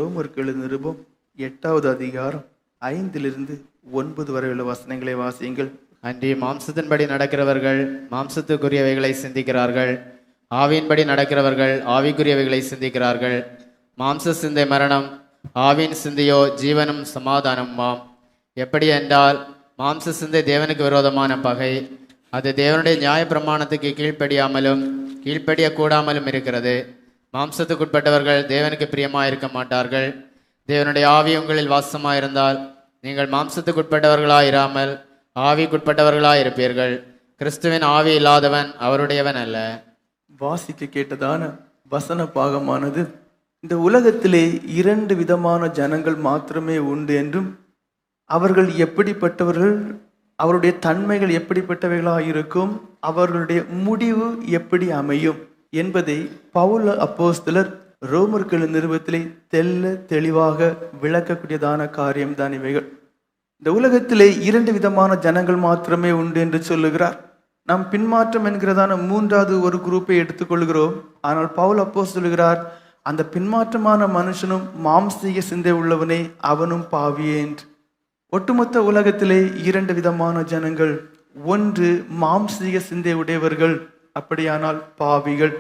ரோமர்கள் நிருபம் 8வது அதிகாரம் 5 9 வரை உள்ள வசனங்களை வாசியுங்கள். அன்றி மாம்சத்தின்படி நடக்கிறவர்கள் மாம்சத்துக்குரியவைகளை சிந்திக்கிறார்கள், ஆவியின்படி நடக்கிறவர்கள் ஆவிக்குரியவைகளை சிந்திக்கிறார்கள். மாம்ச சிந்தை மரணம், ஆவியின் சிந்தையோ ஜீவனும் சமாதானமுமாம். எப்படி என்றால், மாம்ச சிந்தை தேவனுக்கு விரோதமான பகை. அது தேவனுடைய நியாய பிரமாணத்துக்கு கீழ்ப்படியாமலும் கீழ்ப்படியக்கூடாமலும் இருக்கிறது. மாம்சத்துக்குட்பட்டவர்கள் தேவனுக்கு பிரியமாக இருக்க மாட்டார்கள். தேவனுடைய ஆவி உங்களில் வாசமாயிருந்தால் நீங்கள் மாம்சத்துக்குட்பட்டவர்களாயிராமல் ஆவிக்குட்பட்டவர்களாயிருப்பீர்கள். கிறிஸ்துவின் ஆவி இல்லாதவன் அவருடையவன் அல்ல. வாசிக்க கேட்டதான வசன பாகமானது இந்த உலகத்திலே 2 விதமான ஜனங்கள் மாத்திரமே உண்டு என்றும், அவர்கள் எப்படிப்பட்டவர்கள், அவருடைய தன்மைகள் எப்படிப்பட்டவைகளாக இருக்கும், அவர்களுடைய முடிவு எப்படி அமையும் என்பதை பவுல் அப்போஸ்தலர் ரோமர்கள் நிருபத்திலே தெளிவாக விளக்கக்கூடியதான காரியம்தான் இவைகள். இந்த உலகத்திலே 2 விதமான ஜனங்கள் மாத்திரமே உண்டு என்று சொல்லுகிறார். நாம் பின்மாற்றம் என்கிறதான 3வது ஒரு குரூப்பை எடுத்துக்கொள்கிறோம். ஆனால் பவுல் அப்போஸ்தலர் சொல்லுகிறார், அந்த பின்மாற்றமான மனுஷனும் மாம்சீக சிந்தை உள்ளவனே, அவனும் பாவியே என்று. ஒட்டுமொத்த உலகத்திலே 2 விதமான ஜனங்கள். ஒன்று மாம்சீக சிந்தை உடையவர்கள், அப்படியானால் பாவிகள்.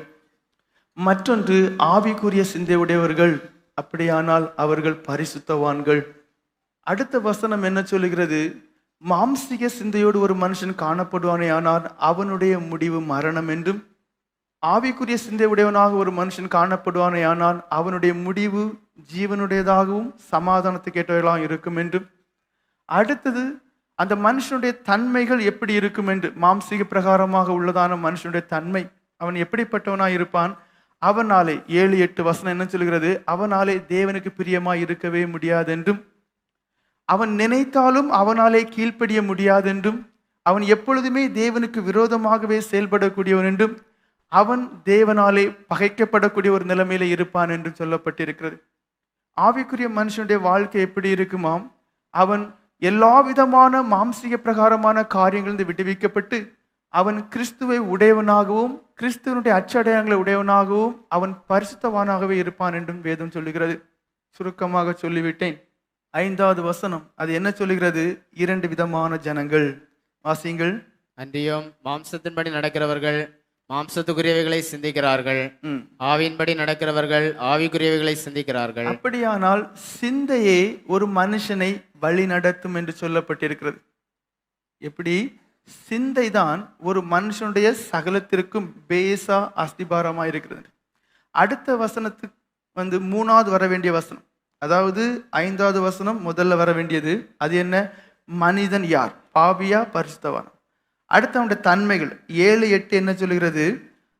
மற்றொன்று ஆவிக்குரிய சிந்தை உடையவர்கள், அப்படியானால் அவர்கள் பரிசுத்தவான்கள். அடுத்த வசனம் என்ன சொல்லுகிறது? மாம்சீக சிந்தையோடு ஒரு மனுஷன் காணப்படுவானே ஆனால் அவனுடைய முடிவு மரணம் என்றும், ஆவிக்குரிய சிந்தை உடையவனாக ஒரு மனுஷன் காணப்படுவானே ஆனால் அவனுடைய முடிவு ஜீவனுடையதாகவும் சமாதானத்துக்கு ஏற்றவர்களாக இருக்கும் என்றும், அடுத்தது அந்த மனுஷனுடைய தன்மைகள் எப்படி இருக்கும் என்று, மாம்சீக பிரகாரமாக உள்ளதான மனுஷனுடைய தன்மை, அவன் எப்படிப்பட்டவனாய் இருப்பான், அவனாலே 7-8 வசனம் என்ன சொல்கிறது? அவனாலே தேவனுக்கு பிரியமாய் இருக்கவே முடியாதென்றும், அவன் நினைத்தாலும் அவனாலே கீழ்ப்படிய முடியாதென்றும், அவன் எப்பொழுதுமே தேவனுக்கு விரோதமாகவே செயல்படக்கூடியவன் என்றும், அவன் தேவனாலே பகைக்கப்படக்கூடிய ஒரு நிலைமையில இருப்பான் என்று சொல்லப்பட்டிருக்கிறது. ஆவிக்குரிய மனுஷனுடைய வாழ்க்கை எப்படி இருக்குமாம்? அவன் எல்லா விதமான மாம்சீக பிரகாரமான காரியங்களிலிருந்து விடுவிக்கப்பட்டு அவன் கிறிஸ்துவை உடையவனாகவும் கிறிஸ்துவனுடைய அச்சடையாளங்களை உடையவனாகவும் அவன் பரிசுத்தவானாகவே இருப்பான் என்றும் வேதம் சொல்லுகிறது. சுருக்கமாக சொல்லிவிட்டேன். 5வது வசனம் அது என்ன சொல்லுகிறது? 2 விதமான ஜனங்கள். வாசியுங்கள். அன்றியும் மாம்சத்தின்படி நடக்கிறவர்கள் மாம்சத்துக்குரியவைகளை சிந்திக்கிறார்கள், ஆவியின்படி நடக்கிறவர்கள் ஆவிக்குரியவைகளை சிந்திக்கிறார்கள். அப்படியானால் சிந்தையே ஒரு மனுஷனை வழி நடத்தும் என்று சொல்லப்பட்டிருக்கிறது. எப்படி? சிந்தை தான் ஒரு மனுஷனுடைய சகலத்திற்கும் பேசா அஸ்திபாரமாக இருக்கிறது. அடுத்த வசனத்துக்கு 3வது வர வேண்டிய வசனம், அதாவது 5வது வசனம் முதல்ல வர வேண்டியது. அது என்ன? மனிதன் யார், பாவியா பரிசுத்தவான். அடுத்து அவனுடைய தன்மைகள் 7-8 என்ன சொல்கிறது?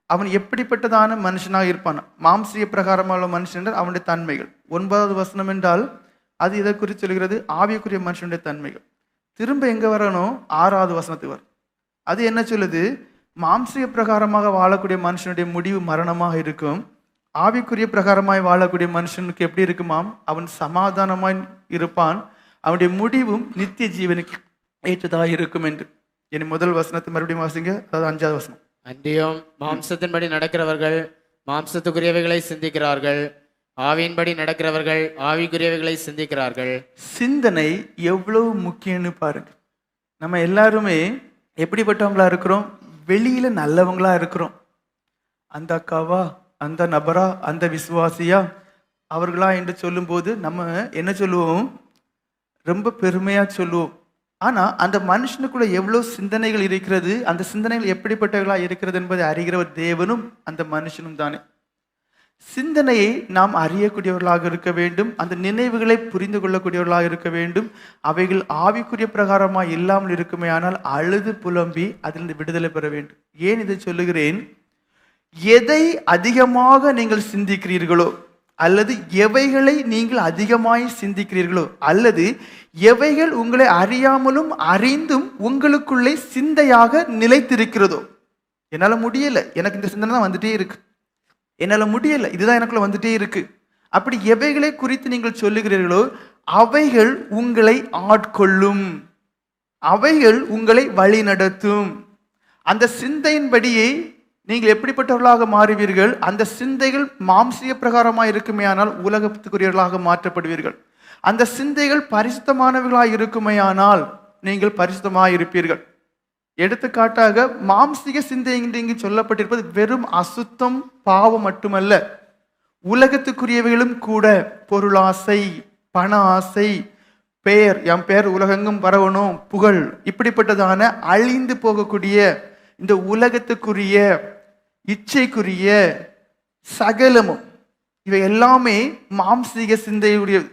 அவன் எப்படிப்பட்டதான மனுஷனாக இருப்பான், மாம்சீக பிரகாரமான மனுஷன் என்றால் அவனுடைய தன்மைகள். 9வது வசனம் என்றால் அது இதை குறித்து சொல்கிறது, ஆவிக்குரிய மனுஷனுடைய தன்மைகள். திரும்ப எங்க வரணும்? 6வது வசனத்துக்கு வரும். அது என்ன சொல்லுது? மாம்சீக பிரகாரமாக வாழக்கூடிய மனுஷனுடைய முடிவு மரணமாக இருக்கும், ஆவிக்குரிய பிரகாரமாய் வாழக்கூடிய மனுஷனுக்கு எப்படி இருக்குமாம்? அவன் சமாதானமாய் இருப்பான், அவனுடைய முடிவும் நித்திய ஜீவனுக்கு ஏற்றதாக இருக்கும் என்று. இனி முதல் வசனத்தை மறுபடியும் வாசிங்க, அதாவது 5வது வசனம். அன்றியும் மாம்சத்தின்படி நடக்கிறவர்கள் மாம்சத்துக்குரியவைகளை சிந்திக்கிறார்கள், ஆவியின்படி நடக்கிறவர்கள் ஆவிக்குரியவைகளை சிந்திக்கிறார்கள். சிந்தனை எவ்வளவு முக்கியம்னு பாருங்க. நம்ம எல்லாருமே எப்படிப்பட்டவங்களா இருக்கிறோம்? வெளியில நல்லவங்களா இருக்கிறோம். அந்த அக்காவா, அந்த நபரா, அந்த விசுவாசியா, அவர்களா என்று சொல்லும்போது நம்ம என்ன சொல்லுவோம்? ரொம்ப பெருமையா சொல்லுவோம். ஆனா அந்த மனுஷனுக்குள்ள எவ்வளவு சிந்தனைகள் இருக்கிறது, அந்த சிந்தனைகள் எப்படிப்பட்டவர்களா இருக்கிறது என்பதை அறிகிறவர் தேவனும் அந்த மனுஷனும் தானே. சிந்தனையை நாம் அறியக்கூடியவர்களாக இருக்க வேண்டும், அந்த நினைவுகளை புரிந்து கொள்ளக்கூடியவர்களாக இருக்க வேண்டும். அவைகள் ஆவிக்குரிய பிரகாரமாக இல்லாமல் இருக்குமே ஆனால் அழுது புலம்பி அதிலிருந்து விடுதலை பெற வேண்டும். ஏன் இதை சொல்லுகிறேன்? எதை அதிகமாக நீங்கள் சிந்திக்கிறீர்களோ, அல்லது எவைகளை நீங்கள் அதிகமாய் சிந்திக்கிறீர்களோ, அல்லது எவைகள் உங்களை அறியாமலும் அறிந்தும் உங்களுக்குள்ளே சிந்தையாக நிலைத்திருக்கிறதோ, என்னால முடியல, எனக்கு இந்த சிந்தனை தான் வந்துட்டே இருக்கு, என்னால முடியல, இதுதான் எனக்குள்ள வந்துட்டே இருக்கு, அப்படி எவைகளை குறித்து நீங்கள் சொல்லுகிறீர்களோ அவைகள் உங்களை ஆட்கொள்ளும், அவைகள் உங்களை வழி நடத்தும். அந்த சிந்தையின்படியே நீங்கள் எப்படிப்பட்டவர்களாக மாறுவீர்கள்? அந்த சிந்தைகள் மாம்சீக பிரகாரமாக இருக்குமேயானால் உலகத்துக்குரியவர்களாக மாற்றப்படுவீர்கள். அந்த சிந்தைகள் பரிசுத்தமானவர்களாக இருக்குமேயானால் நீங்கள் பரிசுத்தமாக இருப்பீர்கள். எடுத்துக்காட்டாக மாம்சீக சிந்தை என்று இங்கு சொல்லப்பட்டிருப்பது வெறும் அசுத்தம், பாவம் மட்டுமல்ல, உலகத்துக்குரியவைகளும் கூட. பொருளாசை, பண ஆசை, பெயர், என் பெயர் உலகெங்கும் பரவணும், புகழ், இப்படிப்பட்டதான அழிந்து போகக்கூடிய இந்த உலகத்துக்குரிய இச்சைக்குரிய சகலமும் இவை எல்லாமே மாம்சீக சிந்தையுடையது.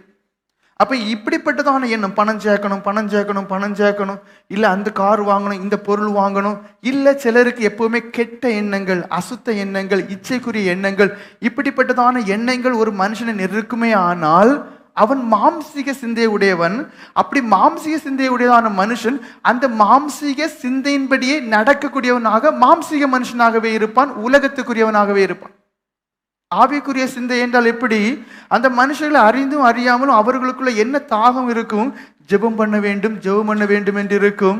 அப்ப இப்படிப்பட்டதான எண்ணம், பணம் சேர்க்கணும், பணம் சேர்க்கணும், பணம் சேர்க்கணும், இல்ல அந்த கார் வாங்கணும், இந்த பொருள் வாங்கணும், இல்ல சிலருக்கு எப்பவுமே கெட்ட எண்ணங்கள், அசுத்த எண்ணங்கள், இச்சைக்குரிய எண்ணங்கள், இப்படிப்பட்டதான எண்ணங்கள் ஒரு மனுஷனை நெருக்குமே ஆனால் அவன் மாம்சீக சிந்தை உடையவன். அப்படி மாம்சீக சிந்தை உடையதான மனுஷன் அந்த மாம்சீக சிந்தையின்படியே நடக்கக்கூடியவனாக மாம்சீக மனுஷனாகவே இருப்பான், உலகத்துக்குரியவனாகவே இருப்பான். ஆவிக்குரிய சிந்தை என்றால் எப்படி? அந்த மனுஷர்களை அறிந்தும் அறியாமலும் அவர்களுக்குள்ள என்ன தாகம் இருக்கும், ஜெபம் பண்ண வேண்டும், ஜெபம் பண்ண வேண்டும் என்று இருக்கும்.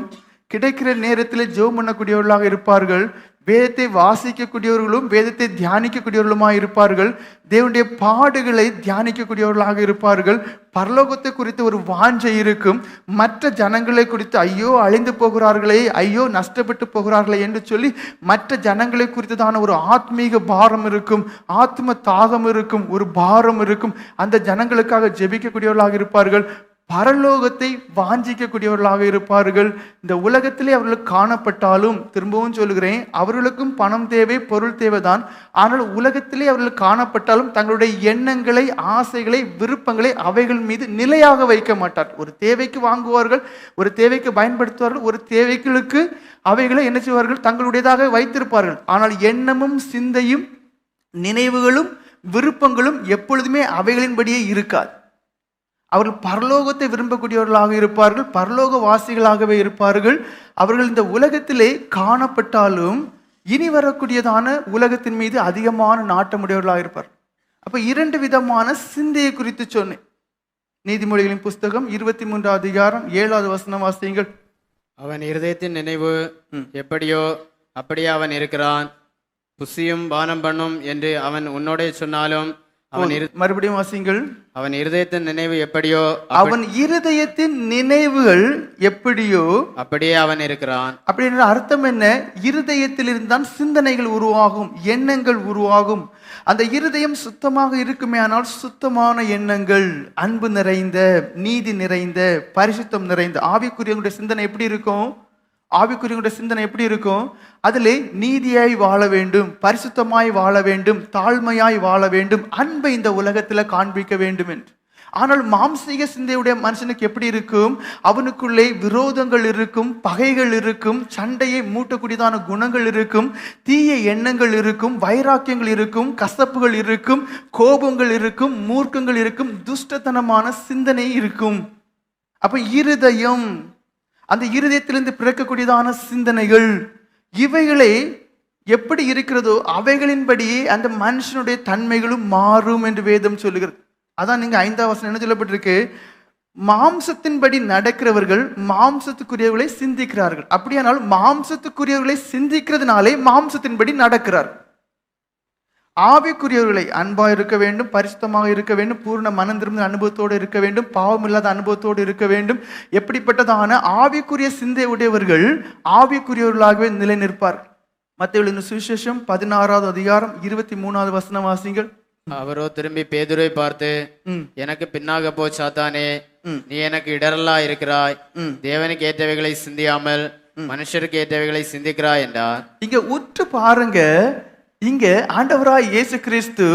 கிடைக்கிற நேரத்தில் ஜெபம் பண்ணக்கூடியவர்களாக இருப்பார்கள். வேதத்தை வாசிக்கக்கூடியவர்களும் வேதத்தை தியானிக்கக்கூடியவர்களுமாக இருப்பார்கள். தேவனுடைய பாடுகளை தியானிக்கக்கூடியவர்களாக இருப்பார்கள். பரலோகத்தை குறித்து ஒரு வாஞ்சை இருக்கும். மற்ற ஜனங்களை குறித்து ஐயோ அழிந்து போகிறார்களே, ஐயோ நஷ்டப்பட்டு போகிறார்களே என்று சொல்லி மற்ற ஜனங்களை குறித்ததான ஒரு ஆத்மீக பாரம் இருக்கும், ஆத்ம தாகம் இருக்கும், ஒரு பாரம் இருக்கும். அந்த ஜனங்களுக்காக ஜெபிக்கக்கூடியவர்களாக இருப்பார்கள். பரலோகத்தை வாஞ்சிக்கக்கூடியவர்களாக இருப்பார்கள். இந்த உலகத்திலே அவர்களுக்கு காணப்பட்டாலும், திரும்பவும் சொல்கிறேன், அவர்களுக்கும் பணம் தேவை, பொருள் தேவைதான். ஆனால் உலகத்திலே அவர்களுக்கு காணப்பட்டாலும் தங்களுடைய எண்ணங்களை, ஆசைகளை, விருப்பங்களை அவைகள் மீது நிலையாக வைக்க மாட்டார். ஒரு தேவைக்கு வாங்குவார்கள், ஒரு தேவைக்கு பயன்படுத்துவார்கள், ஒரு தேவைகளுக்கு அவைகளை என்ன செய்வார்கள், தங்களுடையதாக வைத்திருப்பார்கள். ஆனால் எண்ணமும் சிந்தையும் நினைவுகளும் விருப்பங்களும் எப்பொழுதுமே அவைகளின்படியே இருக்காது. அவர்கள் பரலோகத்தை விரும்பக்கூடியவர்களாக இருப்பார்கள், பரலோக வாசிகளாகவே இருப்பார்கள். அவர்கள் இந்த உலகத்திலே காணப்பட்டாலும் இனி வரக்கூடியதான உலகத்தின் மீது அதிகமான நாட்டமுடையவர்களாக இருப்பார். அப்ப 2 விதமான சிந்தையை குறித்து சொன்னேன். நீதிமொழிகளின் புஸ்தகம் 23 அதிகாரம் 7வது வசனம் வாசியுங்கள். அவன் இருதயத்தின் நினைவு எப்படியோ அப்படியே அவன் இருக்கிறான். புசியும் பானம் பண்ணும் என்று அவன் உன்னோடே சொன்னாலும் மறுபடியும் வாசியுங்கள். அவன் இருதயத்தின் நினைவு எப்படியோ அவன் இருதயத்தின் நினைவுகள் எப்படியோ அப்படியே அவன் இருக்கிறான். அப்படின்ற அர்த்தம் என்ன? இருதயத்தில் இருந்தான் சிந்தனைகள் உருவாகும், எண்ணங்கள் உருவாகும். அந்த இருதயம் சுத்தமாக இருக்குமே ஆனால் சுத்தமான எண்ணங்கள், அன்பு நிறைந்த, நீதி நிறைந்த, பரிசுத்தம் நிறைந்த ஆவிக்குரியவங்களுடைய சிந்தனை எப்படி இருக்கும்? ஆவிக்குரியவங்களுடைய சிந்தனை எப்படி இருக்கும்? அதிலே நீதியாய் வாழ வேண்டும், பரிசுத்தமாய் வாழ வேண்டும், தாழ்மையாய் வாழ வேண்டும், அன்பை இந்த உலகத்தில் காண்பிக்க வேண்டும் என்று. ஆனால் மாம்சீக சிந்தையுடைய மனுஷனுக்கு எப்படி இருக்கும்? அவனுக்குள்ளே விரோதங்கள் இருக்கும், பகைகள் இருக்கும், சண்டையை மூட்டக்கூடியதான குணங்கள் இருக்கும், தீய எண்ணங்கள் இருக்கும், வைராக்கியங்கள் இருக்கும், கசப்புகள் இருக்கும், கோபங்கள் இருக்கும், மூர்க்கங்கள் இருக்கும், துஷ்டத்தனமான சிந்தனை இருக்கும். அப்ப இருதயம், அந்த இருதயத்திலிருந்து பிறக்கக்கூடியதான சிந்தனைகள், இவைகளே எப்படி இருக்கிறதோ அவைகளின்படியே அந்த மனுஷனுடைய தன்மைகளும் மாறும் என்று வேதம் சொல்லுகிறது. அதான் நீங்க 5வது வசனம் என்ன சொல்லப்பட்டிருக்கு? மாம்சத்தின்படி நடக்கிறவர்கள் மாம்சத்துக்குரியவர்களை சிந்திக்கிறார்கள். அப்படியானால் மாம்சத்துக்குரியவர்களை சிந்திக்கிறதுனாலே மாம்சத்தின்படி நடக்கிறார்கள். ஆவிக்குரியவர்களை அன்பா இருக்க வேண்டும், பரிசுத்தமாக இருக்க வேண்டும், பூர்ண மனம் திரும்ப அனுபவத்தோடு இருக்க வேண்டும், பாவம் இல்லாத அனுபவத்தோடு இருக்க வேண்டும். எப்படிப்பட்டதான ஆவிக்குரிய சிந்தை உடையவர்கள் ஆவிக்குரியவர்களாகவே நிலை நிற்பார். மத்தேயுவின் சுவிசேஷம் 16வது அதிகாரம் 23வது வசனம் வாசிங்கள். அவரோ திரும்பி பேதுருவை பார்த்து, எனக்கு பின்னாக போ சாத்தானே, நீ எனக்கு இடரலா இருக்கிறாய். தேவனுக்கு ஏற்றவைகளை சிந்தியாமல் மனுஷருக்கு ஏற்றவைகளை சிந்திக்கிறாய் என்றார். இங்க உற்று பாருங்க, இங்க ஆண்டவராய் இயேசு கிறிஸ்து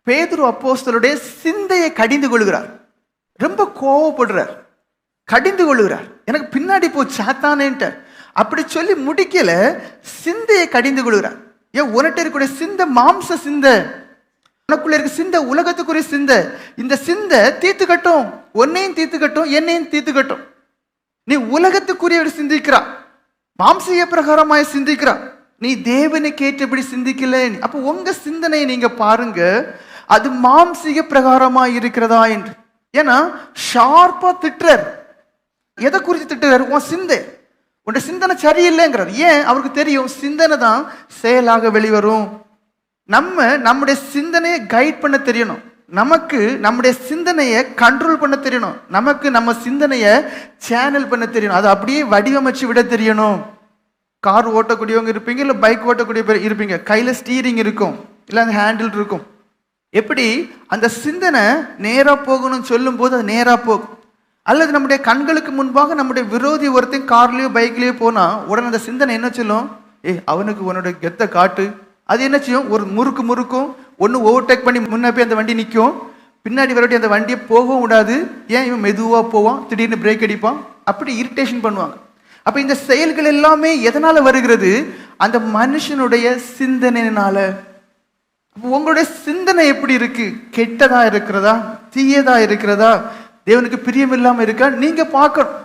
பேதுரு அப்போஸ்தலருடைய சிந்தையை கடிந்து கொள்கிறார். ரொம்ப கோவப்படுறார், கடிந்து கொள்கிறார். எனக்கு பின்னாடி போ சாத்தானேன்ட்டு அப்படி சொல்லி முடிக்கல, சிந்தையை கடிந்து கொள்கிறார். ஏன் உனட்ட இருக்கக்கூடிய சிந்தை மாம்ச சிந்தை, உனக்குள்ள இருக்க சிந்தை உலகத்துக்குரிய சிந்தை. இந்த சிந்தை தீர்த்து கட்டும், உன்னையும் தீர்த்து கட்டும், என்னையும் தீர்த்து கட்டும். நீ உலகத்துக்குரியவர் சிந்திக்கிறா, மாம்சீக பிரகாரமாய் சிந்திக்கிறா, நீ தேவனுக்கு ஏற்றபடி சிந்திக்கல. அப்ப உங்க சிந்தனையை நீங்க பாருங்க, அது மாம்சீக பிரகாரமா இருக்கிறதா என்று. ஏன்னா ஷார்ப்பா திட்டுறார். எதை குறித்து திட்டுறாரு? உன் சிந்தை, உன்னுடைய சிந்தனை சரியில்லைங்கிறார். ஏன்? அவருக்கு தெரியும் சிந்தனை தான் செயலாக வெளிவரும். நம்முடைய சிந்தனையை கைட் பண்ண தெரியணும். நமக்கு நம்முடைய சிந்தனையை கண்ட்ரோல் பண்ண தெரியணும். நமக்கு நம்ம சிந்தனையை சேனல் பண்ண தெரியணும். அதை அப்படியே வடிவமைச்சு விட தெரியணும். கார் ஓட்டக்கூடியவங்க இருப்பீங்க, இல்லை பைக் ஓட்டக்கூடிய பேர் இருப்பீங்க. கையில் ஸ்டீரிங் இருக்கும், இல்லை அந்த ஹேண்டில் இருக்கும். எப்படி அந்த சிந்தனை நேராக போகணும்னு சொல்லும் போது அது நேராக போகும். அல்லது நம்முடைய கண்களுக்கு முன்பாக நம்முடைய விரோதி ஒருத்தன் கார்லேயோ பைக்லேயோ போனால் உடனே அந்த சிந்தனை என்ன சொல்லும்? அவனுக்கு உன்னோட கெத்தை காட்டு. அது என்ன செய்யும்? ஒரு முறுக்கும். ஒன்று ஓவர்டேக் பண்ணி முன்னே போய் அந்த வண்டி நிற்கும். பின்னாடி வரட்டி அந்த வண்டியை போகவும் விடாது. ஏன்? இவன் மெதுவாக போவான், திடீர்னு பிரேக் அடிப்பான். அப்படி இரிட்டேஷன் பண்ணுவாங்க. அப்போ இந்த செயல்கள் எல்லாமே எதனால வருகிறது? அந்த மனுஷனுடைய சிந்தனையினால. உங்களுடைய சிந்தனை எப்படி இருக்கு? கெட்டதா இருக்கிறதா, தீயதா இருக்கிறதா, தேவனுக்கு பிரியம் இல்லாம இருக்கா? நீங்க பார்க்கணும்.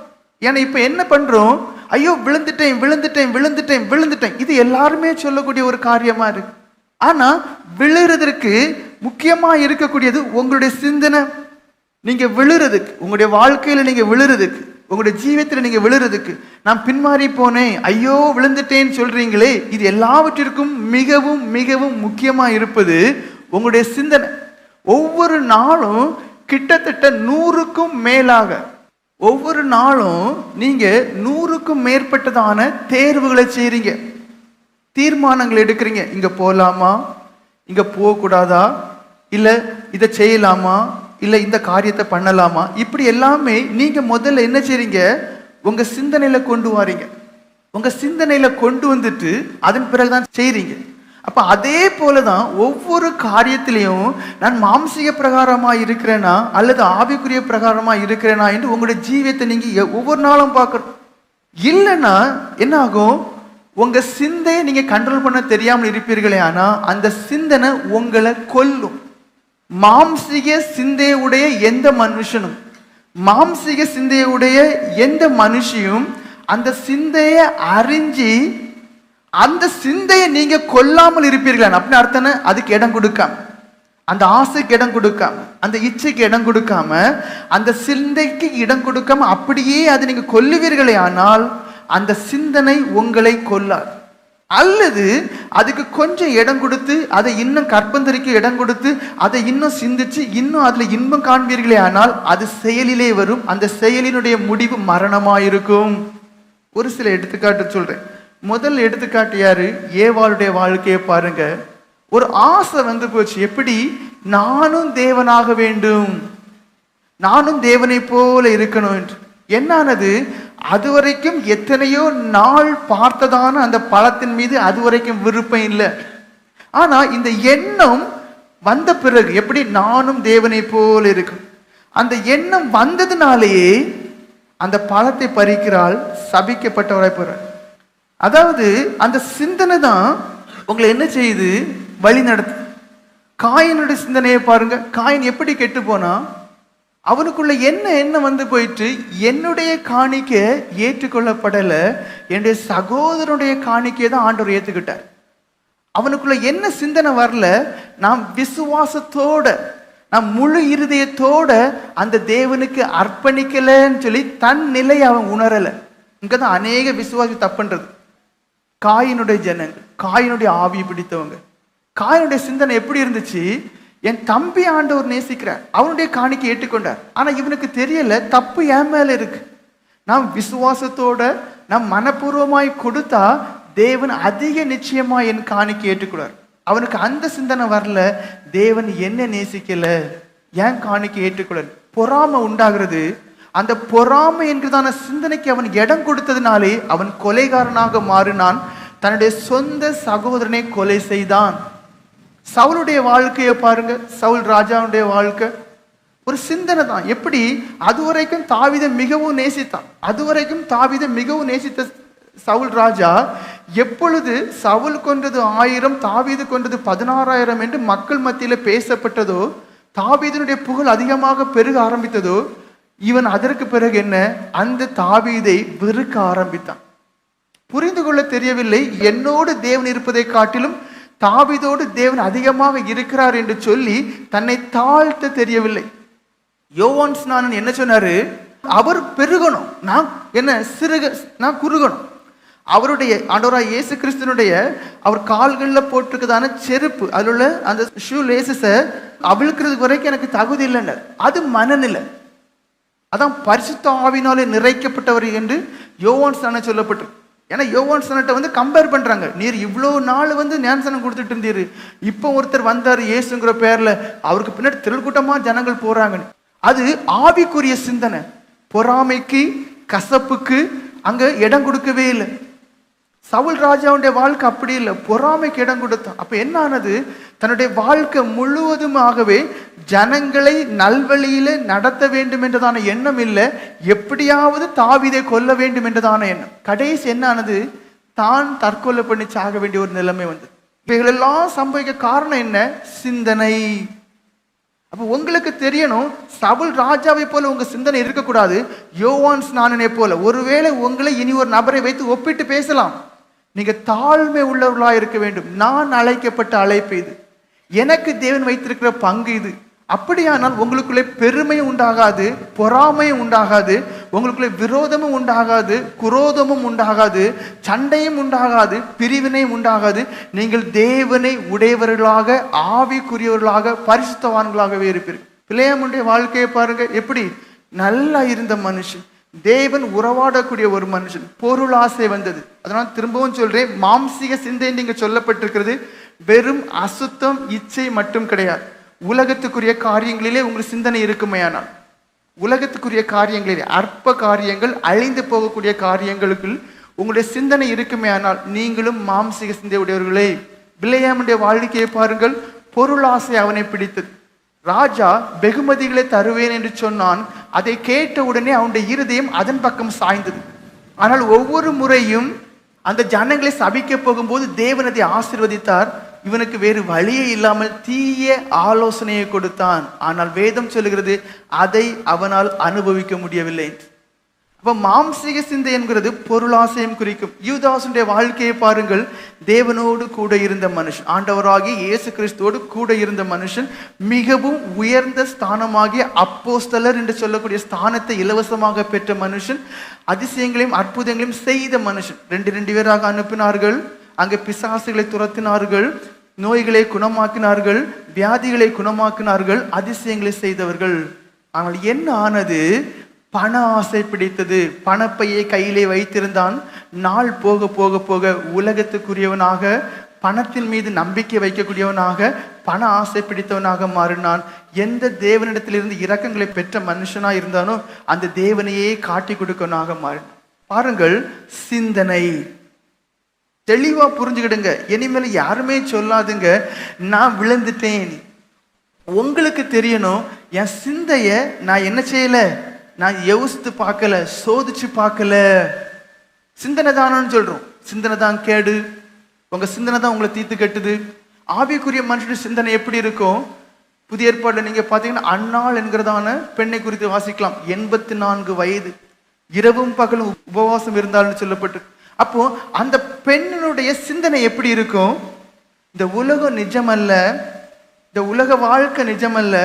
ஏன்னா இப்ப என்ன பண்றோம்? ஐயோ விழுந்துட்டேன். இது எல்லாருமே சொல்லக்கூடிய ஒரு காரியமா இருக்கு. ஆனா விழுறதற்கு முக்கியமா இருக்கக்கூடியது உங்களுடைய சிந்தனை. நீங்க விழுறதுக்கு, உங்களுடைய வாழ்க்கையில நீங்க விழுறதுக்கு, உங்களுடைய ஜீவியத்தில் நீங்க விழுறதுக்கு, நான் பின்மாறி போனேன், ஐயோ விழுந்துட்டேன்னு சொல்றீங்களே, இது எல்லாவற்றிற்கும் மிகவும் மிகவும் முக்கியமா இருப்பது உங்களுடைய சிந்தனை. ஒவ்வொரு நாளும் கிட்டத்தட்ட 100க்கும் மேலாக, ஒவ்வொரு நாளும் நீங்க 100க்கும் மேற்பட்டதான தேர்வுகளை செய்றீங்க, தீர்மானங்கள் எடுக்கிறீங்க. இங்க போகலாமா, இங்க போகக்கூடாதா, இல்லை இதை செய்யலாமா, இல்லை இந்த காரியத்தை பண்ணலாமா, இப்படி எல்லாமே நீங்க முதல்ல என்ன செய்றீங்க? உங்க சிந்தனையில கொண்டு வாரீங்க. உங்க சிந்தனையில கொண்டு வந்துட்டு அதன் பிறகுதான் செய்றீங்க. அப்ப அதே போலதான் ஒவ்வொரு காரியத்திலையும் நான் மாம்சீக பிரகாரமா இருக்கிறேனா அல்லது ஆவிக்குரிய பிரகாரமா இருக்கிறேனா என்று உங்களுடைய ஜீவியத்தை நீங்க ஒவ்வொரு நாளும் பார்க்கணும். இல்லைன்னா என்ன ஆகும்? உங்க சிந்தையை நீங்க கண்ட்ரோல் பண்ண தெரியாமல் இருப்பீர்களே, ஆனா அந்த சிந்தனை உங்களை கொல்லும். மாம்சீக சிந்தையுடைய எந்த மனுஷனும், மாம்சீக சிந்தையுடைய எந்த மனுஷியும் அந்த சிந்தையை அறிஞ்சு அந்த சிந்தையை நீங்க கொல்லாமல் இருப்பீர்கள் அப்படின்னு அர்த்தம். அதுக்கு இடம் கொடுக்காம, அந்த ஆசைக்கு இடம் கொடுக்காம, அந்த இச்சைக்கு இடம் கொடுக்காம, அந்த சிந்தைக்கு இடம் கொடுக்காம அப்படியே அது நீங்க கொல்லுவீர்களே, ஆனால் அந்த சிந்தனை உங்களை கொல்லாது. அல்லது அதுக்கு கொஞ்சம் இடம் கொடுத்து, அதை இன்னும் கற்பந்தரிக்க இடம் கொடுத்து, அதை இன்னும் சிந்திச்சு இன்னும் அதுல இன்பம் காண்பீர்களே, ஆனால் அது செயலிலே வரும். அந்த செயலினுடைய முடிவு மரணமாயிருக்கும். ஒரு சில எடுத்துக்காட்டு சொல்றேன். முதல் எடுத்துக்காட்டு யாரு? ஏவாளுடைய வாழ்க்கையை பாருங்க. ஒரு ஆசை வந்து போச்சு. எப்படி? நானும் தேவனாக வேண்டும், நானும் தேவனை போல இருக்கணும் என்று. என்னானது? அதுவரைக்கும் எத்தனையோ நாள் பார்த்ததான அந்த பழத்தின் மீது அதுவரைக்கும் விருப்பம் இல்லை. ஆனா இந்த எண்ணம் வந்த பிறகு எப்படி? நானும் தேவனை போல இருக்கும். அந்த எண்ணம் வந்ததுனாலேயே அந்த பழத்தை பறிக்கிறாள், சபிக்கப்பட்டவராய் போறாள். அதாவது அந்த சிந்தனை தான் உங்களை என்ன செய்யுது? வழி நடத்து. காயினுடைய சிந்தனையை பாருங்க. காயின் எப்படி கெட்டு போனா? அவனுக்குள்ள என்ன வந்து போயிட்டு, என்னுடைய காணிக்கை ஏற்றுக்கொள்ளப்படல, என்னுடைய சகோதரனுடைய காணிக்கையை தான் ஆண்டவர் ஏத்துக்கிட்டார். அவனுக்குள்ள என்ன சிந்தனை வரல? நாம் விசுவாசத்தோட, நாம் முழு இருதயத்தோட அந்த தேவனுக்கு அர்ப்பணிக்கலன்னு சொல்லி தன் நிலையை அவன் உணரல. இங்கதான் அநேக விசுவாசி தப்புன்றது. காயினுடைய ஜனங்கள், காயினுடைய ஆவி பிடித்தவங்க, காயினுடைய சிந்தனை எப்படி இருந்துச்சு? என் தம்பி ஆண்டவர் நேசிக்கிறார், அவனுடைய காணிக்கை ஏற்றுக்கொண்டார். ஆனா இவனுக்கு தெரியல தப்பு என் மேல இருக்கு. நாம் விசுவாசத்தோட நாம் மனப்பூர்வமாய் கொடுத்தா தேவன் அதிக நிச்சயமா என் காணிக்கை ஏற்றுக்கொள்வார். அவனுக்கு அந்த சிந்தனை வரல. தேவன் என்ன நேசிக்கல, ஏன் காணிக்கை ஏற்றுக்கொள்ள. பொறாமை உண்டாகிறது. அந்த பொறாமை என்கிறதான சிந்தனைக்கு அவன் இடம் கொடுத்ததுனாலே அவன் கொலைகாரனாக மாறினான். தன்னுடைய சொந்த சகோதரனை கொலை செய்தான். சவுளுடைய வாழ்க்கையை பாருங்க. சவுல் ராஜாவுடைய வாழ்க்கை ஒரு சிந்தனை தான். எப்படி? அதுவரைக்கும் தாவீதை மிகவும் நேசித்தான். அதுவரைக்கும் தாவீதை மிகவும் நேசித்த சவுல் ராஜா எப்பொழுது சவுல் கொன்றது 1000, தாவீது கொன்றது 16,000 என்று மக்கள் மத்தியில பேசப்பட்டதோ, தாவீதினுடைய புகழ் அதிகமாக பெருக ஆரம்பித்ததோ, இவன் அதற்கு பிறகு என்ன? அந்த தாவீதை வெறுக்க ஆரம்பித்தான். புரிந்து கொள்ள தெரியவில்லை. என்னோடு தேவன் இருப்பதை காட்டிலும் தாவீதோடு தேவன் அதிகமாக இருக்கிறார் என்று சொல்லி தன்னை தாழ்த்த தெரியவில்லை. யோவான் ஸ்நானன் என்ன சொன்னாரு? அவர் பெருகணும், நான் என்ன நான் குறுகணும். அவருடைய ஆண்டவராய் இயேசு கிறிஸ்துனுடைய அவர் கால்களில் போட்டிருக்கதான செருப்பு, அதில் உள்ள அந்த ஷூ லேசஸை அவிழ்க்கிறதுக்கு வரைக்கும் எனக்கு தகுதி இல்லைன்னு. அது மனநிலை. அதான் பரிசுத்த ஆவினாலே நிறைக்கப்பட்டவர் என்று யோவான் ஸ்நானம் சொல்லப்பட்டிருக்கு. ஏன்னா யோவான் ஸ்நானத்தை வந்து கம்பேர் பண்றாங்க. நீர் இவ்வளோ நாள் வந்து ஞானஸ்நானம் கொடுத்துட்டு இருந்தீரு, இப்போ ஒருத்தர் வந்தார் இயேசுங்கிற பேர்ல, அவருக்கு பின்னாடி திரள் கூட்டமா ஜனங்கள் போறாங்க. அது ஆவிக்குரிய சிந்தனை. பொறாமைக்கு கசப்புக்கு அங்க இடம் கொடுக்கவே இல்லை. சவுல் ராஜாவுடைய வாழ்க்கை அப்படி இல்லை, பொறாமைக்கு இடம் கொடுத்தான். அப்ப என்ன ஆனது? தன்னுடைய வாழ்க்கை முழுவதுமாகவே ஜனங்களை நல்வழியில நடத்த வேண்டும் என்றதான எண்ணம் இல்லை, எப்படியாவது தாவீதை கொல்ல வேண்டும் என்றதான எண்ணம். கடைசி என்ன ஆனது? தான் தற்கொலை பண்ணி சாக வேண்டிய ஒரு நிலைமை வந்தது. இவைகளெல்லாம் சம்பவிக்க காரணம் என்ன? சிந்தனை. அப்ப உங்களுக்கு தெரியணும், சவுல் ராஜாவை போல உங்க சிந்தனை இருக்கக்கூடாது, யோவான் ஸ்நானனை போல. ஒருவேளை உங்களை இனி ஒரு நபரை வைத்து ஒப்பிட்டு பேசலாம். நீங்க தாழ்மை உள்ளவர்களா இருக்க வேண்டும். நான் அழைக்கப்பட்ட அழைப்பு இது, எனக்கு தேவன் வைத்திருக்கிற பங்கு இது. அப்படியானால் உங்களுக்குள்ளே பெருமையும் உண்டாகாது, பொறாமையும் உண்டாகாது, உங்களுக்குள்ளே விரோதமும் உண்டாகாது, குரோதமும் உண்டாகாது, சண்டையும் உண்டாகாது, பிரிவினையும் உண்டாகாது. நீங்கள் தேவனை உடையவர்களாக, ஆவிக்குரியவர்களாக, பரிசுத்தவான்களாகவே இருப்பீர்கள். பிள்ளையாமுடைய வாழ்க்கையை பாருங்க, எப்படி நல்லா இருந்த மனுஷன், தேவன் உறவாடக்கூடிய ஒரு மனுஷன், பொருளாசை வந்தது. அதனால திரும்பவும் சொல்றேன், மாம்சீக சிந்தை நீங்க சொல்லப்பட்டிருக்கிறது வெறும் அசுத்தம் இச்சை மட்டும் கிடையாது. உலகத்துக்குரிய காரியங்களிலே உங்கள் சிந்தனை இருக்குமையானால், உலகத்துக்குரிய காரியங்களிலே அற்ப காரியங்கள், அழிந்து போகக்கூடிய காரியங்களுக்கு உங்களுடைய சிந்தனை இருக்குமையானால் நீங்களும் மாம்சீக சிந்தை உடையவர்களே. பிலேயாமுடைய வாழ்க்கையை பாருங்கள், பொருளாசை அவனை பிடித்தது. ராஜா வெகுமதிகளை தருவேன் என்று சொன்னான். அதை கேட்ட உடனே அவனுடைய இருதயம் அதன் பக்கம் சாய்ந்தது. ஆனால் ஒவ்வொரு முறையும் அந்த ஜனங்களை சபிக்க போகும்போது தேவன் அதை ஆசீர்வதித்தார். இவனுக்கு வேறு வழியே இல்லாமல் தீய ஆலோசனையை கொடுத்தான். ஆனால் வேதம் சொல்லுகிறது அதை அவனால் அனுபவிக்க முடியவில்லை. அப்ப மாம்சீக சிந்தை என்கிறது பொருளாசையும் குறிக்கும். யூதாசுடைய வாழ்க்கையை பாருங்கள், தேவனோடு கூட இருந்த மனுஷன், ஆண்டவராகிய இயேசு கிறிஸ்துவோடு கூட இருந்த மனுஷன், மிகவும் உயர்ந்த ஸ்தானமாகிய அப்போஸ்தலர் என்று சொல்லக்கூடிய ஸ்தானத்தை இலவசமாக பெற்ற மனுஷன், அதிசயங்களையும் அற்புதங்களையும் செய்த மனுஷன். ரெண்டு பேராக அனுப்பினார்கள், அங்கே பிசாசுகளை துரத்தினார்கள், நோய்களை குணமாக்கினார்கள், வியாதிகளை குணமாக்கினார்கள், அதிசயங்களை செய்தவர்கள். ஆனால் என்ன ஆனது? பண ஆசை பிடித்தது. பணப்பையை கையிலே வைத்திருந்தான். நாள் போக போக போக உலகத்துக்குரியவனாக, பணத்தின் மீது நம்பிக்கை வைக்கக்கூடியவனாக, பண ஆசை பிடித்தவனாக மாறினான். எந்த தேவனிடத்திலிருந்து இரக்கங்களை பெற்ற மனுஷனா இருந்தானோ அந்த தேவனையே காட்டி கொடுக்கவனாக மாறினான். பாருங்கள், சிந்தனை தெளிவா புரிஞ்சுக்கிடுங்க. இனிமேல் யாருமே சொல்லாதுங்க நான் விழுந்துட்டேன். உங்களுக்கு தெரியணும், என் சிந்தைய நான் என்ன செய்யல, நான் யோசித்து பார்க்கல, சோதிச்சு பார்க்கல. சிந்தனை தானு சொல்றோம். சிந்தனை தான் கேடு. உங்க சிந்தனை தான் உங்களை தீர்த்து கட்டுது. ஆவிக்குரிய மனுஷனுடைய சிந்தனை எப்படி இருக்கும்? புதிய ஏற்பாடுல நீங்க பாத்தீங்கன்னா அன்னாள் என்கிறதான பெண்ணை குறித்து வாசிக்கலாம். 84 வயது, இரவும் பகலும் உபவாசம் இருந்தாலும் சொல்லப்பட்டு. அப்போ அந்த பெண்ணினுடைய சிந்தனை எப்படி இருக்கும்? இந்த உலகம் நிஜமல்ல, இந்த உலக வாழ்க்கை நிஜமல்ல,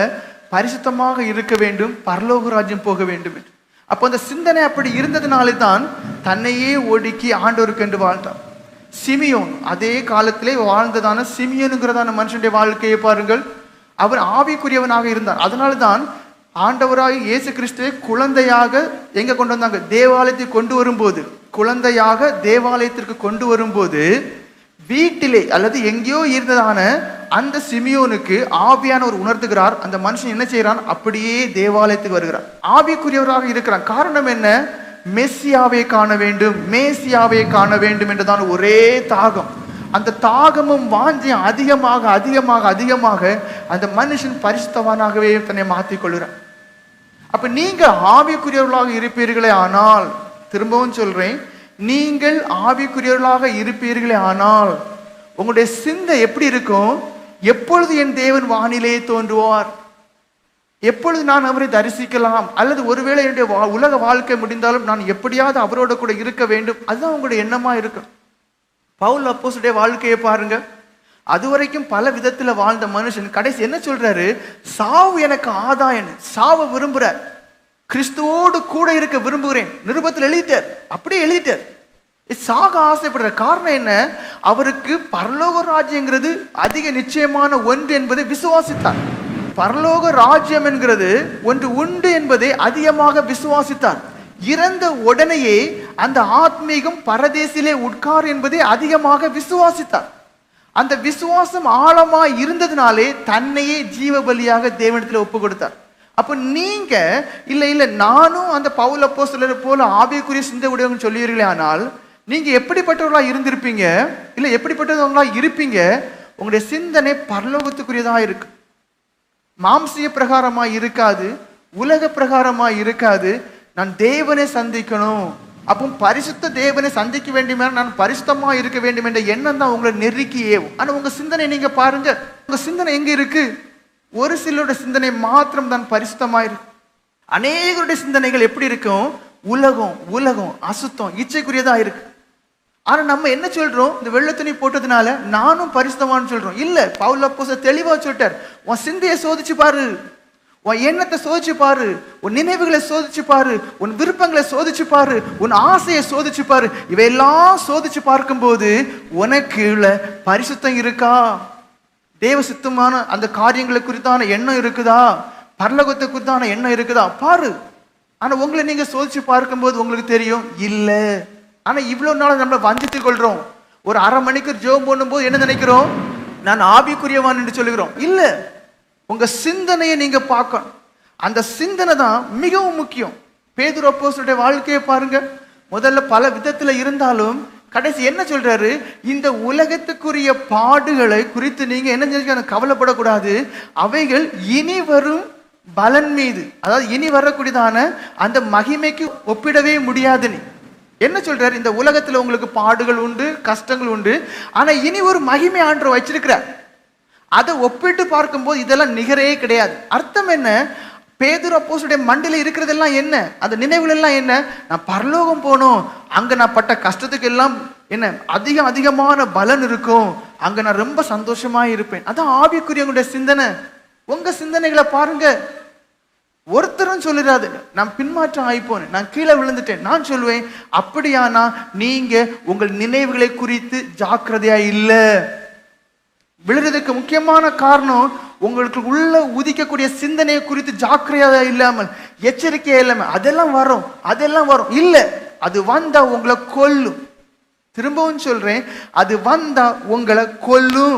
பரிசுத்தமாக இருக்க வேண்டும், பரலோக ராஜ்யம் போக வேண்டும் என்று. அப்போ அந்த சிந்தனை அப்படி இருந்ததுனாலே தான் தன்னையே ஒடுக்கி ஆண்டவருக்கு என்று வாழ்ந்தான். சிமியோன் அதே காலத்திலே வாழ்ந்ததான சிமியோனுங்கிறதான மனுஷனுடைய வாழ்க்கையை பாருங்கள். அவர் ஆவிக்குரியவனாக இருந்தார். அதனால தான் ஆண்டவராக இயேசு கிறிஸ்துவை குழந்தையாக எங்க கொண்டு வந்தாங்க? தேவாலயத்துக்கு கொண்டு வரும்போது, குழந்தையாக தேவாலயத்திற்கு கொண்டு வரும்போது வீட்டிலே அல்லது எங்கேயோ இருந்ததான அந்த சிமியோனுக்கு ஆவியானவர் உணர்த்துகிறார். அந்த மனுஷன் என்ன செய்யறான்? அப்படியே தேவாலயத்துக்கு வருகிறார். ஆவிக்குரியவராக இருக்கிறான். காரணம் என்ன? மெஸ்ஸியாவை காண வேண்டும், மேசியாவை காண வேண்டும் என்றுதான் ஒரே தாகம். அந்த தாகமும் வாஞ்சியும் அதிகமாக அதிகமாக அதிகமாக அந்த மனுஷன் பரிசுத்தவானாகவே தன்னை மாற்றிக் கொள்கிறான். அப்ப நீங்க ஆவிக்குரியவர்களாக இருப்பீர்களே ஆனால், திரும்பவும் சொல்றேன், நீங்கள் ஆவிக்குரியவர்களாக இருப்பீர்களே ஆனால் உங்களுடைய சிந்தை எப்படி இருக்கும்? எப்பொழுது என் தேவன் வானிலே தோன்றுவார், எப்பொழுது நான் அவரை தரிசிக்கலாம், அல்லது ஒருவேளை என்னுடைய உலக வாழ்க்கை முடிந்தாலும் நான் எப்படியாவது அவரோட கூட இருக்க வேண்டும், அதுதான் உங்களுடைய எண்ணமா இருக்கும். பவுல் அப்போஸ்தலனுடைய வாழ்க்கையை பாருங்க. அதுவரைக்கும் பல விதத்துல வாழ்ந்த மனுஷன் கடைசி என்ன சொல்றாரு? சாவு எனக்கு ஆதாயம், சாவை விரும்புறார், கிறிஸ்துவோடு கூட இருக்க விரும்புகிறேன். நிருபத்தில் எழுதிட்டார், அப்படியே எழுதிட்டார். சாக ஆசைப்படுற காரணம் என்ன? அவருக்கு பரலோக ராஜ்யங்கிறது அதிக நிச்சயமான ஒன்று என்பதை விசுவாசித்தார். பரலோக ராஜ்யம் என்கிறது ஒன்று உண்டு என்பதை அதிகமாக விசுவாசித்தார். இறந்த உடனேயே அந்த ஆத்மீகம் பரதேசிலே உட்கார் என்பதை அதிகமாக விசுவாசித்தார். அந்த விசுவாசம் ஆழமாய் இருந்ததுனாலே தன்னையே ஜீவ பலியாக தேவனிடத்தில் ஒப்பு கொடுத்தார். அப்ப நீங்க இல்ல நானும் அந்த பவுல் அப்போஸ்தலர் போல ஆவிக்குரிய சிந்தை உடையவங்க சொல்லுவீர்களே, ஆனால் நீங்க எப்படிப்பட்டவர்களா இருந்திருப்பீங்க, இல்ல எப்படிப்பட்டவங்களா இருப்பீங்க? உங்களுடைய சிந்தனை பரலோகத்துக்குரியதா இருக்கு. மாம்சிய பிரகாரமா இருக்காது, உலக பிரகாரமா இருக்காது. நான் தேவனை சந்திக்கணும், அப்போ பரிசுத்த தேவனை சந்திக்க வேண்டுமே, நான் பரிசுத்தமா இருக்க வேண்டும் என்ற எண்ணம் தான் உங்களை நெருக்கி ஏவும். ஆனா உங்க சிந்தனை நீங்க பாருங்க, உங்க சிந்தனை எங்க இருக்கு? ஒரு சிலருடைய சிந்தனை மாத்திரம் தான் பரிசுத்தமா இருக்கு. அநேகருடைய சிந்தனைகள் எப்படி இருக்கும்? உலகம் உலகம் அசுத்தம் இச்சைக்குரியதா இருக்கு. ஆனா நம்ம என்ன சொல்றோம்? இந்த வெள்ளை துணி போட்டதுனால நானும் பரிசுத்தமானு சொல்றோம். இல்ல, பவுல் அப்போஸ்தலர் தெளிவா சொல்லிட்டார். உன் சிந்தையை சோதிச்சு பாரு, உன் எண்ணத்தை சோதிச்சு பாரு, உன் நினைவுகளை சோதிச்சு பாரு, உன் விருப்பங்களை சோதிச்சு பாரு, உன் ஆசையை சோதிச்சு பாரு. இவையெல்லாம் சோதிச்சு பார்க்கும்போது உனக்கு பரிசுத்தம் இருக்கா? தேவ சித்தமான அந்த காரியங்களை குறித்தான எண்ணம் இருக்குதா? பரலோகத்தை குறித்தான எண்ணம் இருக்குதா பாரு. ஆனா உங்களை நீங்க சோதிச்சு பார்க்கும்போது உங்களுக்கு தெரியும் இல்ல. ஆனா இவ்வளவு நாள் நம்ம வஞ்சித்துக் கொள்றோம். ஒரு அரை மணிக்கு ஜெபம் பண்ணும்போது என்ன நினைக்கிறோம்? நான் ஆவிக்குரியவான் என்று சொல்லுகிறோம். இல்ல, உங்க சிந்தனையை நீங்க பார்க்கணும். அந்த சிந்தனை தான் மிகவும் முக்கியம். பேதுரு அப்போஸ்தலருடைய வாழ்க்கையை பாருங்க. முதல்ல பல விதத்துல இருந்தாலும் கடைசி என்ன சொல்றாரு? இந்த உலகத்துக்குரிய பாடுகளை குறித்து நீங்க என்ன கவலைப்படக்கூடாது. அவைகள் இனி வரும் பலன் மீது, அதாவது இனி வரக்கூடியதான அந்த மகிமைக்கு ஒப்பிடவே முடியாது. என்ன சொல்றாரு? இந்த உலகத்துல உங்களுக்கு பாடுகள் உண்டு, கஷ்டங்கள் உண்டு, ஆனா இனி ஒரு மகிமை ஆண்டவர் வச்சிருக்கிறார். அதை ஒப்பிட்டு பார்க்கும்போது இதெல்லாம் நிகரே கிடையாது. அர்த்தம் என்ன? பேதுரு அப்போஸ்தலருடைய மண்டில இருக்கிறதெல்லாம் என்ன? அந்த நினைவுகள் எல்லாம் என்ன? நான் பரலோகம் போனோம், அங்க நான் பட்ட கஷ்டத்துக்கு எல்லாம் என்ன அதிகமான பலன் இருக்கும், அங்க நான் ரொம்ப சந்தோஷமா இருப்பேன். அதான் ஆவிக்குரியவங்களுடைய சிந்தனை. உங்க சிந்தனைகளை பாருங்க. ஒருத்தரும் சொல்லிடாது நான் பின்மாற்றம் ஆயிப்போனேன், நான் கீழே விழுந்துட்டேன். நான் சொல்லுவேன், அப்படியானா நீங்க உங்கள் நினைவுகளை குறித்து ஜாக்கிரதையா இல்ல. விழுறதுக்கு முக்கியமான காரணம் உங்களுக்கு உள்ள உதிக்கக்கூடிய சிந்தனையை குறித்து ஜாக்கிரதையா இல்லாமல், எச்சரிக்கையா இல்லாம அதெல்லாம் வரும் இல்ல, அது வந்தா உங்களை கொல்லும். திரும்பவும் சொல்றேன், அது வந்தா உங்களை கொல்லும்.